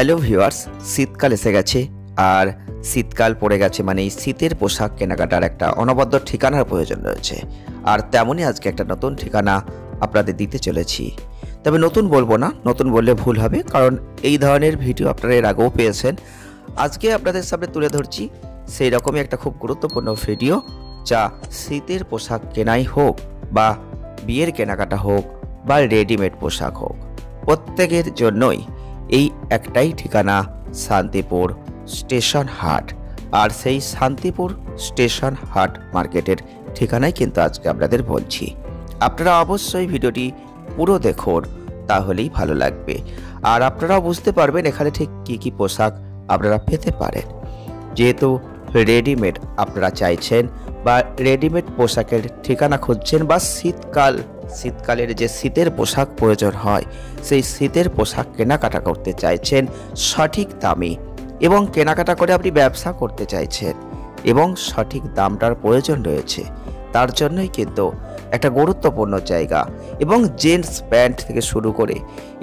Hello viewers, শীতকাল এসে গেছে আর শীতকাল পড়ে গেছে মানে এই শীতের পোশাক কেনাকাটার একটা অনবদ্য ঠিকানার প্রয়োজন রয়েছে। আর তেমনই আজকে একটা নতুন ঠিকানা আপনাদের দিতে চলেছি। তবে নতুন বলবো না, নতুন বললে ভুল হবে, কারণ এই ধরনের ভিডিও আপনারা এর আগেও পেয়েছেন। আজকে আপনাদের সামনে তুলে ধরছি সেই রকমই একটা খুব গুরুত্বপূর্ণ ভিডিও, যা শীতের পোশাক কেনাই হোক বা বিয়ের কেনাকাটা হোক বা রেডিমেড পোশাক হোক, প্রত্যেকের জন্যই এই একটাই ঠিকানা, শান্তিপুর স্টেশন হাট। আর সেই শান্তিপুর স্টেশন হাট মার্কেটের ঠিকানাই কিন্তু আজকে আপনাদের বলছি। আপনারা অবশ্যই ভিডিওটি পুরো দেখুন, তাহলেই ভালো লাগবে। আর আপনারাও বুঝতে পারবেন এখানে ঠিক কী কী পোশাক আপনারা পেতে পারেন। যেহেতু রেডিমেড আপনারা চাইছেন বা রেডিমেড পোশাকের ঠিকানা খুঁজছেন, বা শীতকালের যে শীতের পোশাক প্রয়োজন হয়, সেই শীতের পোশাক কেনাকাটা করতে চাইছেন সঠিক দামে, এবং কেনাকাটা করে আপনি ব্যবসা করতে চাইছেন এবং সঠিক দামটার প্রয়োজন রয়েছে, তার জন্যই কিন্তু একটা গুরুত্বপূর্ণ জায়গা। এবং জিন্স প্যান্ট থেকে শুরু করে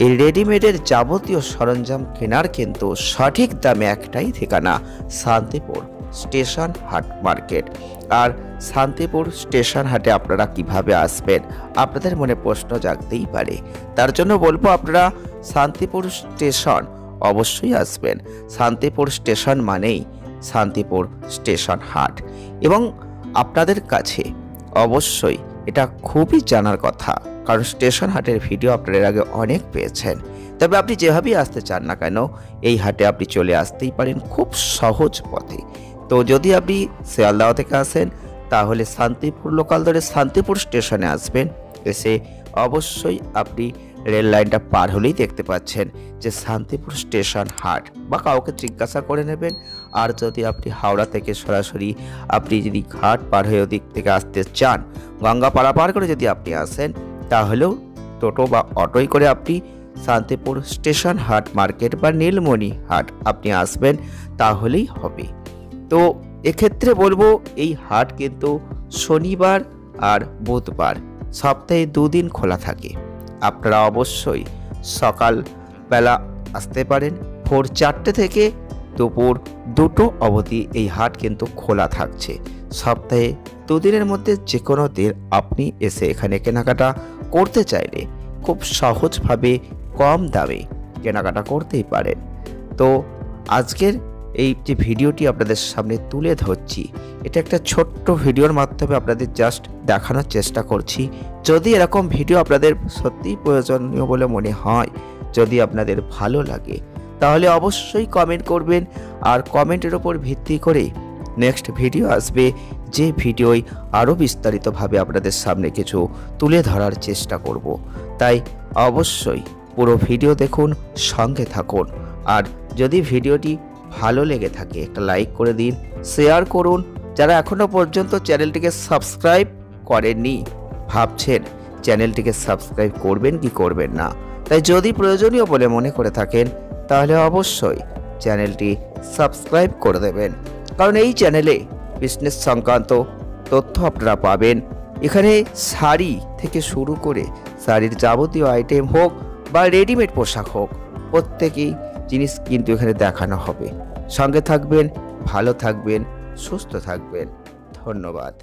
এই রেডিমেডের যাবতীয় সরঞ্জাম কেনার কিন্তু সঠিক দামে একটাই ঠিকানা, শান্তিপুর স্টেশন হাট মার্কেট। আর শান্তিপুর স্টেশন হাটে আপনারা কিভাবে আসবেন, আপনাদের মনে প্রশ্ন জাগতেই পারে। তার জন্য বলবো আপনারা শান্তিপুর স্টেশন অবশ্যই আসবেন। শান্তিপুর স্টেশন মানেই শান্তিপুর স্টেশন হাট। এবং আপনাদের কাছে অবশ্যই এটা খুবই জানার কথা, কারণ স্টেশন হাটের ভিডিও আপনারা এর আগে অনেক পেয়েছেন। তবে আপনি যেভাবেই আসতে চান না কেন, এই হাটে আপনি চলে আসতেই পারেন খুব সহজ পথে। তো যদি আপনি শিয়ালদহ থেকে আসেন, তাহলে শান্তিপুর লোকাল ধরে শান্তিপুর স্টেশনে আসবেন। এসে অবশ্যই আপনি রেল লাইনটা পার হলেই দেখতে পাচ্ছেন যে শান্তিপুর স্টেশন হাট, বা কাউকে জিজ্ঞাসা করে নেবেন। আর যদি আপনি হাওড়া থেকে সরাসরি আপনি যদি ঘাট পার হয়ে ওদিক থেকে আসতে চান, গঙ্গাপাড়া পার করে যদি আপনি আসেন, তাহলেও টোটো বা অটোয় করে আপনি শান্তিপুর স্টেশন হাট মার্কেট বা নীলমণি হাট আপনি আসবেন, তাহলেই হবে। তো এক্ষেত্রে বলবো এই হাট কিন্তু শনিবার আর বুধবার সপ্তাহে 2 দিন খোলা থাকে। আপনারা অবশ্যই সকালবেলা আসতে পারেন, ভোর 4টে থেকে দুপুর 2টো অবধি এই হাট কিন্তু খোলা থাকছে। সপ্তাহে 2 দিনের মধ্যে যে কোনো দিন আপনি এসে এখানে কেনাকাটা করতে চাইলে খুব সহজভাবে কম দামে কেনাকাটা করতেই পারেন। তো আজকের এই যে ভিডিওটি আপনাদের সামনে তুলে ধরছি, এটা একটা ছোট্ট ভিডিওর মাধ্যমে আপনাদের জাস্ট দেখানোর চেষ্টা করছি। যদি এরকম ভিডিও আপনাদের সত্যিই প্রয়োজনীয় বলে মনে হয়, যদি আপনাদের ভালো লাগে, তাহলে অবশ্যই কমেন্ট করবেন। আর কমেন্টের ওপর ভিত্তি করে নেক্সট ভিডিও আসবে, যে ভিডিওই আরও বিস্তারিতভাবে আপনাদের সামনে কিছু তুলে ধরার চেষ্টা করব। তাই অবশ্যই পুরো ভিডিও দেখুন, সঙ্গে থাকুন। আর যদি ভিডিওটি ভালো লেগে থাকে একটা লাইক করে দিন, শেয়ার করুন। যারা এখনও পর্যন্ত চ্যানেলটিকে সাবস্ক্রাইব করেননি, ভাবছেন চ্যানেলটিকে সাবস্ক্রাইব করবেন কি করবেন না, তাই যদি প্রয়োজনীয় বলে মনে করে থাকেন, তাহলে অবশ্যই চ্যানেলটি সাবস্ক্রাইব করে দেবেন। কারণ এই চ্যানেলে বিজনেস সংক্রান্ত তথ্য আপনারা পাবেন। এখানে শাড়ি থেকে শুরু করে শাড়ির যাবতীয় আইটেম হোক বা রেডিমেড পোশাক হোক, প্রত্যেকেই জিনিস কিন্তু এখানে দেখানো হবে। সঙ্গে থাকবেন, ভালো থাকবেন, সুস্থ থাকবেন। ধন্যবাদ।